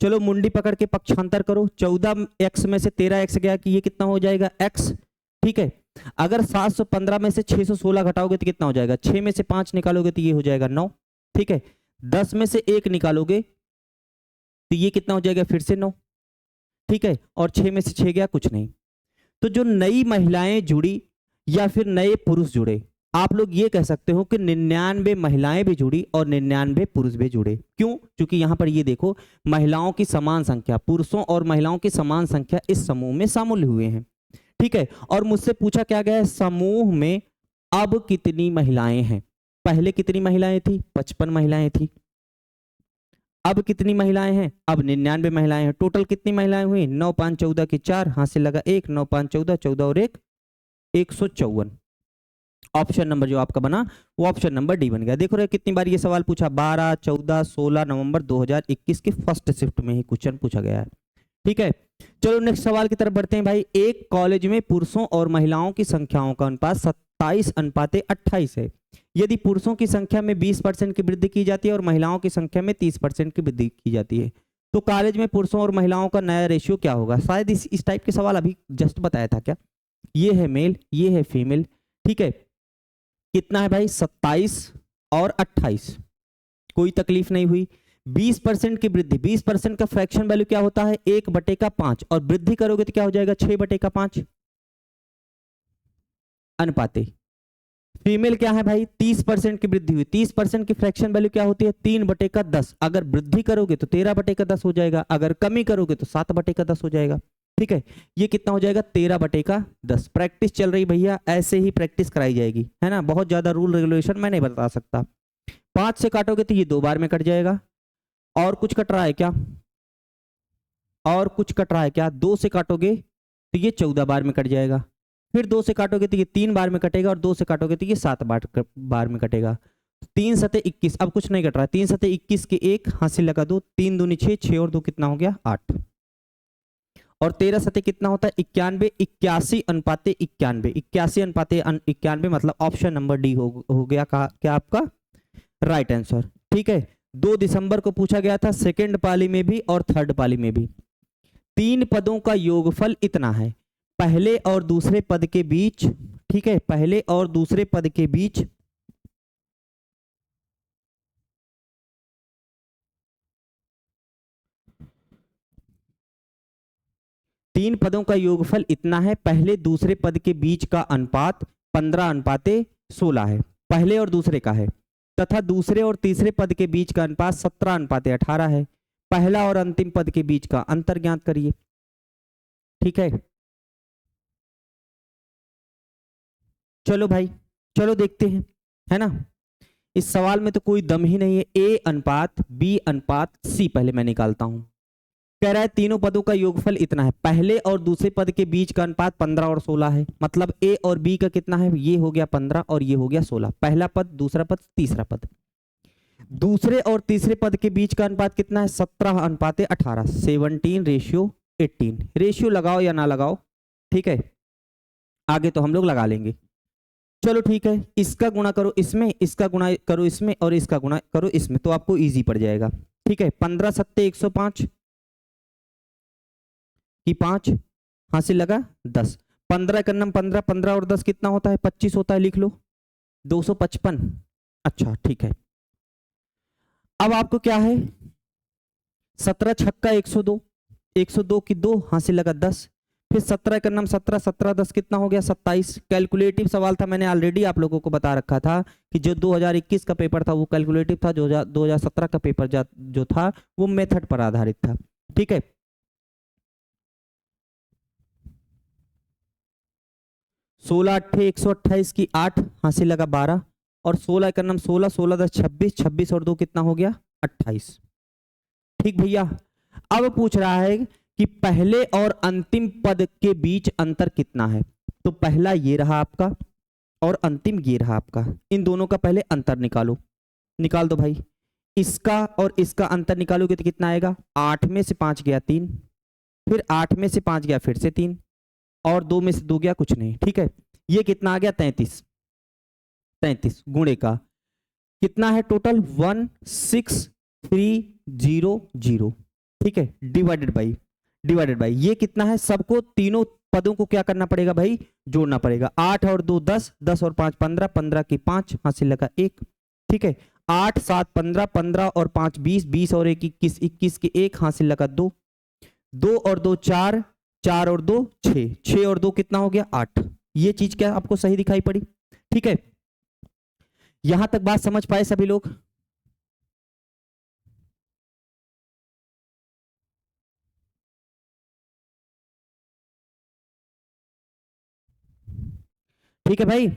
चलो मुंडी पकड़ के पक्षांतर करो, 14x में से 13x गया कि ये कितना हो जाएगा x। ठीक है, अगर 715 में से 616 घटाओगे तो कितना हो जाएगा, 6 में से 5 निकालोगे तो ये हो जाएगा 9। ठीक है, 10 में से 1 निकालोगे तो ये कितना हो जाएगा, फिर से 9। ठीक है, और 6 में से 6 गया, कुछ नहीं। तो जो नई महिलाएं जुड़ी या फिर नए पुरुष जुड़े, आप लोग ये कह सकते हो कि 99 महिलाएं भी जुड़ी और 99 पुरुष भी जुड़े। क्यों? क्योंकि यहां पर ये देखो, महिलाओं की समान संख्या, पुरुषों और महिलाओं की समान संख्या इस समूह में शामिल हुए हैं। ठीक है, और मुझसे पूछा क्या गया है, समूह में अब कितनी महिलाएं हैं। पहले कितनी महिलाएं थी? 55 महिलाएं थी। अब कितनी महिलाएं हैं? अब 99 महिलाएं हैं। टोटल कितनी महिलाएं हुई? 9 5 14 की 4, हाथ से लगा 1, 9 5 14, 14 और 1 154। ऑप्शन नंबर जो आपका बना वो ऑप्शन नंबर डी बन गया। देखो रहे कितनी बार ये सवाल पूछा, 12, 14, 16 नवंबर 2021 की फर्स्ट शिफ्ट में ही क्वेश्चन पूछा गया है। ठीक है, चलो नेक्स्ट सवाल की तरफ बढ़ते हैं भाई। एक कॉलेज में पुरुषों और महिलाओं की संख्याओं का अनुपात 27:28 है। यदि पुरुषों की संख्या में 20% की वृद्धि की जाती है और महिलाओं की संख्या में 30% की वृद्धि की जाती है, तो कॉलेज में पुरुषों और महिलाओं का नया रेशियो क्या होगा? शायद इस टाइप के सवाल अभी जस्ट बताया था क्या? ये है मेल, ये है फीमेल। ठीक है, कितना है भाई? 27 और 28। कोई तकलीफ नहीं हुई। 20% की वृद्धि, 20% का फ्रैक्शन वैल्यू क्या होता है? 1/5, और वृद्धि करोगे तो क्या हो जाएगा? 6/5 अनुपाते। फीमेल क्या है भाई? 30% की वृद्धि हुई, 30% की फ्रैक्शन वैल्यू क्या होती है? 3/10। अगर वृद्धि करोगे तो 13/10 हो जाएगा, अगर कमी करोगे तो 7/10 हो जाएगा। ठीक है, ये कितना हो जाएगा? 13/10। प्रैक्टिस चल रही भैया, ऐसे ही प्रैक्टिस कराई जाएगी, है ना। बहुत ज्यादा रूल रेगुलेशन मैं नहीं बता सकता। 5 से काटोगे तो ये 2 बार में कट जाएगा। और कुछ कट रहा है क्या? और कुछ कट रहा है क्या? 2 से काटोगे तो ये 14 बार में कट जाएगा। फिर 2 से काटोगे तो ये 3 बार में कटेगा, और 2 से काटोगे तो ये 7 बार में कटेगा। 3 सते 21, अब कुछ नहीं कट रहा है। 3 सते 21 के 1 हासिल लगा 2, 3 दूनी 6, 6 और 2 कितना हो गया? 8। और 13 सते कितना होता है? 91, 81:91। 81:91 मतलब ऑप्शन नंबर डी हो गया क्या आपका राइट आंसर। ठीक है, 2 दिसंबर को पूछा गया था, सेकेंड पाली में भी और थर्ड पाली में भी। 3 पदों का योगफल इतना है, पहले और दूसरे पद के बीच। ठीक है, पहले और दूसरे पद के बीच तीन पदों का योगफल इतना है, पहले दूसरे पद के बीच का अनुपात 15:16 है, पहले और दूसरे का है। तथा दूसरे और तीसरे पद के बीच का अनुपात 17:18 है। पहला और अंतिम पद के बीच का अंतर ज्ञात करिए। ठीक है, चलो भाई, चलो देखते हैं, है ना। इस सवाल में तो कोई दम ही नहीं है। A:B:C पहले मैं निकालता हूं। कह रहा है तीनों पदों का योगफल इतना है, पहले और दूसरे पद के बीच का अनुपात 15 और 16 है। मतलब A और B का कितना है? ये हो गया 15 और ये हो गया 16। पहला पद, दूसरा पद, तीसरा पद। दूसरे और तीसरे पद के बीच का अनुपात कितना है? 17:18, 17:18। रेशियो लगाओ या ना लगाओ, ठीक है, आगे तो हम लोग लगा लेंगे। चलो ठीक है, इसका गुणा करो इसमें, इसका गुणा करो इसमें, और इसका गुणा करो इसमें, तो आपको इजी पड़ जाएगा। ठीक है, 15 सत्ते 105 की 5 हासिल लगा 10। 15 का नम 15, 15 और 10 कितना होता है? 25 होता है, लिख लो 255। अच्छा ठीक है, अब आपको क्या है? 17 छक्का 102, 102 की 2 हासिल लगा 10। फिर 17 का नम 17, 17 10 कितना हो गया? 27। कैलकुलेटिव सवाल था, मैंने ऑलरेडी आप लोगों को बता रखा था कि जो 2021 का पेपर था वो कैलकुलेटिव था, जो 2017 का पेपर जो था वो मेथड पर आधारित था। ठीक है, 16 अट्ठे 128 की 8 हासिल लगा 12, और 16 का नम 16, 16 10 26, 26 और 2 कितना हो गया? 28। ठीक भैया, अब पूछ रहा है कि पहले और अंतिम पद के बीच अंतर कितना है। तो पहला ये रहा आपका और अंतिम ये रहा आपका, इन दोनों का पहले अंतर निकालो। निकाल दो भाई, इसका और इसका अंतर निकालोगे तो कितना आएगा? 8 में से 5 गया 3, फिर 8 में से 5 गया फिर से 3, और 2 में से 2 गया कुछ नहीं। ठीक है, ये कितना आ गया? 33। 33 गुणे का कितना है टोटल? 16300। ठीक है, डिवाइडेड बाई ये कितना है? सबको तीनों पदों को क्या करना पड़ेगा भाई? जोड़ना पड़ेगा। 8 और 2 10, 10 और 5 15, 15 की 5 हासिल लगा 1। ठीक है, 8 7 15, 15 और 5 20, 20 और 1 21, 21 के 1 हासिल लगा 2, 2 और 2 4, 4 और 2 6, 6 और 2 कितना हो गया? 8। ये चीज क्या आपको सही दिखाई पड़ी? ठीक है, यहां तक बात समझ पाए सभी लोग? ठीक है भाई,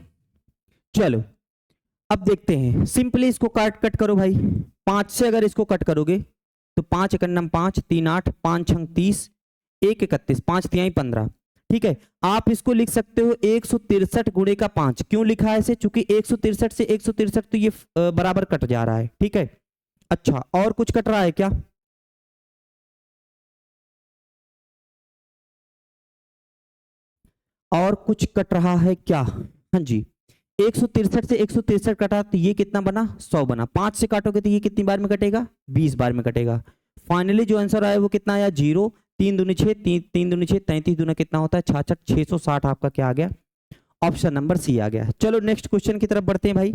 चलो अब देखते हैं। सिंपली इसको काट कट करो भाई। 5 से अगर इसको कट करोगे तो 5 एकन्नम 5, 3 8, 5 छंग 30, 1 31, 5 तिहाई 15। ठीक है, आप इसको लिख सकते हो 163 गुणे का 5। क्यों लिखा है इसे? चूंकि 163 से 163 तो ये बराबर कट जा रहा है। ठीक है, अच्छा और कुछ कट रहा है क्या? और कुछ कट रहा है क्या? हाँ जी, 163 से 163 कटा तो ये कितना बना? 100 बना। 5 से काटोगे तो ये कितनी बार में कटेगा? 20 बार में कटेगा। फाइनली जो आंसर आया वो कितना आया? 0। 3 दूनी 6, 3 दूनी 6, 33 दूना कितना होता है? 66। 660 आपका क्या आ गया? ऑप्शन नंबर सी आ गया। चलो नेक्स्ट क्वेश्चन की तरफ बढ़ते हैं भाई।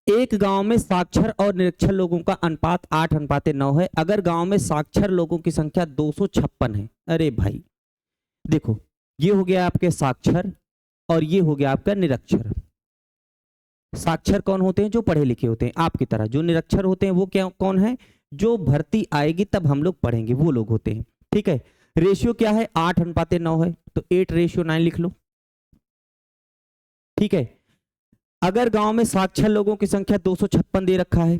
एक गांव में साक्षर और निरक्षर लोगों का अनुपात 8:9 है। अगर गांव में साक्षर लोगों की संख्या 256 है। अरे भाई देखो, ये हो गया आपके साक्षर और ये हो गया आपका निरक्षर। साक्षर कौन होते हैं? जो पढ़े लिखे होते हैं आपकी तरह। जो निरक्षर होते हैं वो क्या कौन है? जो भर्ती आएगी तब हम लोग पढ़ेंगे वो लोग होते हैं। ठीक है, रेशियो क्या है? 8:9 है, तो 8:9 लिख लो। ठीक है, अगर गांव में साक्षर लोगों की संख्या 256 दे रखा है,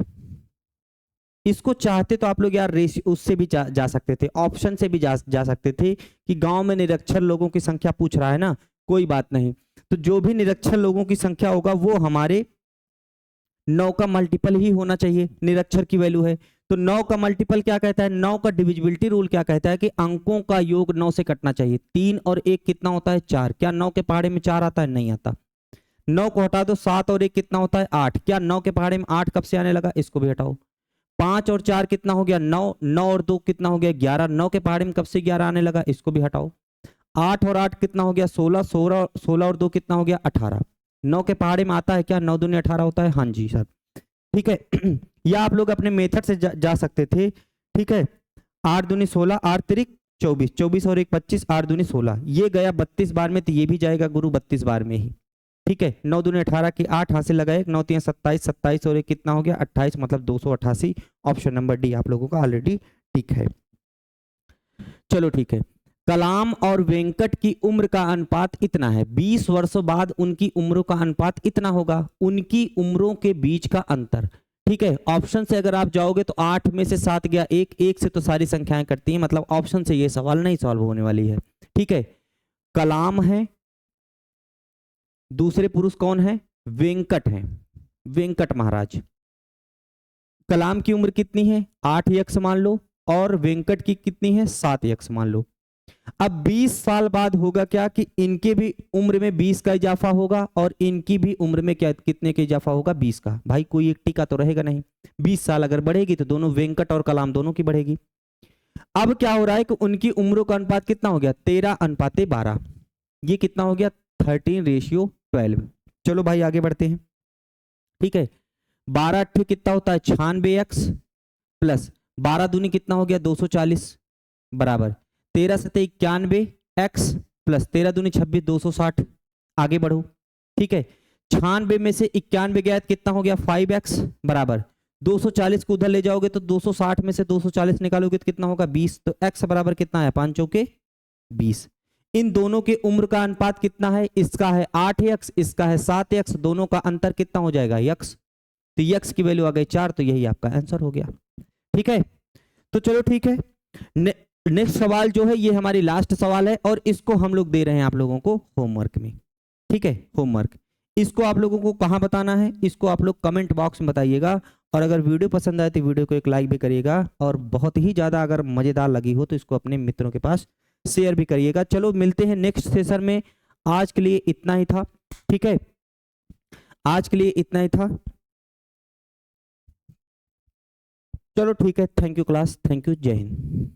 इसको चाहते तो आप लोग यार रेशियो उससे भी जा सकते थे, ऑप्शन से भी जा सकते थे कि गांव में निरक्षर लोगों की संख्या पूछ रहा है ना, कोई बात नहीं। तो जो भी निरक्षर लोगों की संख्या होगा वो हमारे 9 का मल्टीपल ही होना चाहिए। निरक्षर की वैल्यू है तो 9 का मल्टीपल क्या कहता है? 9 का डिविजिबिलिटी रूल क्या कहता है कि अंकों का योग 9 से कटना चाहिए। 3 और 1 कितना होता है? 4। क्या 9 के पहाड़े में 4 आता है? नहीं आता। 9 को हटा दो, 7 और 1 कितना होता है? 8। क्या 9 के पहाड़े में 8 कब से आने लगा? इसको भी हटाओ। 5 और 4 कितना हो गया? 9। 9 और 2 कितना हो गया? 11। 9 के पहाड़े में कब से 11 आने लगा? इसको भी हटाओ। 8 और 8 कितना हो गया? 16। 16 और 2 कितना हो गया? 18। 9 के पहाड़े में आता है क्या? 9 दूनी 18 होता है। हाँ जी सर, ठीक है। या आप लोग अपने मेथड से जा सकते थे। ठीक है, 8 दूनी 16, 8 तिरिक 24, 24 और 1 25, 8 दूनी 16, ये गया 32 बार में, तो ये भी जाएगा गुरु 32 बार में ही। ठीक है, 9 दूनी 18 की 8 हासिल लगाए, 9 3 27, 27 और 1 कितना हो गया? 28, मतलब 288। ऑप्शन नंबर डी आप लोगों का ऑलरेडी ठीक है। चलो ठीक है, कलाम और वेंकट की उम्र का अनुपात इतना है। 20 वर्षों बाद उनकी उम्रों का अनुपात इतना होगा। उनकी उम्रों के बीच का अंतर। ठीक है, ऑप्शन से अगर आप जाओगे तो 8 में से 7 गया, 1 1 से तो सारी संख्याएं कटती हैं, मतलब ऑप्शन से ये सवाल नहीं सॉल्व होने वाली है। ठीक है, कलाम है, दूसरे पुरुष कौन है? वेंकट है, वेंकट महाराज। कलाम की उम्र कितनी है? 8 यक्स मान लो, और वेंकट की कितनी है? 7 यक्स मान लो। अब 20 साल बाद होगा क्या कि इनके भी उम्र में 20 का इजाफा होगा और इनकी भी उम्र में क्या कितने का इजाफा होगा? 20 का। भाई कोई एक टीका तो रहेगा नहीं। 20 साल अगर बढ़ेगी तो दोनों वेंकट और कलाम दोनों की बढ़ेगी। अब क्या हो रहा है कि उनकी उम्रों का अनुपात कितना हो गया? 13:12। ये कितना हो गया? 13:12। चलो भाई आगे बढ़ते हैं। ठीक है, 12 अट्ठे कितना होता है? 96 एक्स, प्लस 12 दूनी कितना हो गया? 240, बराबर 13 सते 91 एक्स, प्लस 13 दूनी 26, 260। आगे बढ़ो। ठीक है, 96 में से 91 गया तो कितना हो गया? 5x, बराबर 240 को उधर ले जाओगे तो 260 में से 240 निकालोगे तो कितना होगा? 20। तो x बराबर कितना है? 5 चौके 20। इन दोनों के उम्र का अनुपात कितना है? इसका है 8x, इसका है 7x, दोनों का अंतर कितना हो जाएगा? x। तो x की वैल्यू आ गई 4, तो यही आपका आंसर हो गया। ठीक है, तो चलो ठीक है, नेक्स्ट सवाल जो है ये हमारी लास्ट सवाल है और इसको हम लोग दे रहे हैं आप लोगों को होमवर्क में। ठीक है, होमवर्क इसको आप लोगों को कहां बताना है? इसको आप लोग कमेंट बॉक्स में बताइएगा, और अगर वीडियो पसंद आए तो वीडियो को एक लाइक भी करिएगा, और बहुत ही ज्यादा अगर मजेदार लगी हो तो इसको अपने मित्रों के पास शेयर भी करिएगा। चलो मिलते हैं नेक्स्ट सेशन में। आज के लिए इतना ही था। ठीक है, आज के लिए इतना ही था। चलो ठीक है, thank you class, thank you, जय हिंद।